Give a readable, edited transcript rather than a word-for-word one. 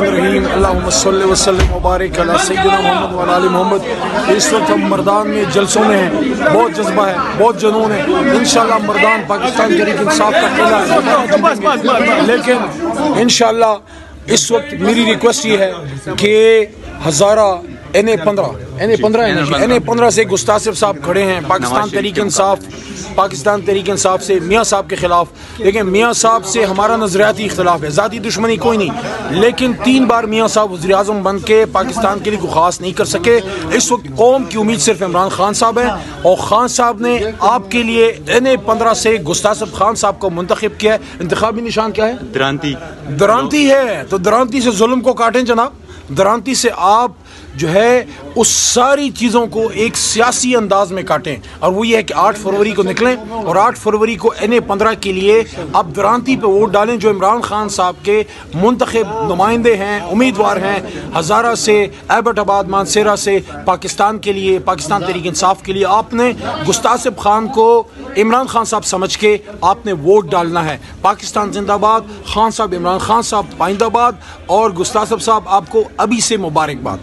बिस्मिल्लाहिर्रहमानिर्रहीम अल्लाहुम्मा सल्लि व सल्लिम व बारिक अला सय्यिदिना मोहम्मद व अला आलि मोहम्मद। इस वक्त हम मर्दान में जलसों में हैं, बहुत जज्बा है, बहुत जुनून है। इंशाअल्लाह मर्दान पाकिस्तान तहरीक इंसाफ का किला, लेकिन इंशाअल्लाह इस वक्त मेरी रिक्वेस्ट ये है कि हज़ारा NA-15 से गुस्तासिफ साहब खड़े हैं पाकिस्तान तहरीक इंसाफ से मियाँ साहब के खिलाफ। देखिए मियाँ साहब से हमारा नजरियाती इख्तलाफ है, ज़ाती दुश्मनी कोई नहीं, लेकिन 3 बार मियाँ साहब वज़ीर आज़म बन के पाकिस्तान के लिए कोई ख़ास नहीं कर सके। इस वक्त कौम की उम्मीद सिर्फ इमरान खान साहब है, और खान साहब ने आपके लिए NA-15 से गुस्तासिफ खान साहब को मुंतखब किया है। इंतखाबी निशान क्या है? दरांती है। तो दरांती से जुल्म को काटें जनाब, दरांती से आप जो है उस सारी चीज़ों को एक सियासी अंदाज में काटें, और वो ये है कि 8 फरवरी को निकलें और 8 फरवरी को NA-15 के लिए आप दरांती पे वोट डालें, जो इमरान खान साहब के मुंतखब नुमाइंदे हैं, उम्मीदवार हैं। हज़ारा से, एबटाबाद, मानसेरा से पाकिस्तान के लिए, पाकिस्तान तहरीक इंसाफ के लिए आपने गुस्तासिफ खान को इमरान खान साहब समझ के आपने वोट डालना है। पाकिस्तान जिंदाबाद, खान साहब, इमरान खान साहब पाइंदाबाद, और गुस्तासिफ साहब आपको अभी से मुबारकबाद।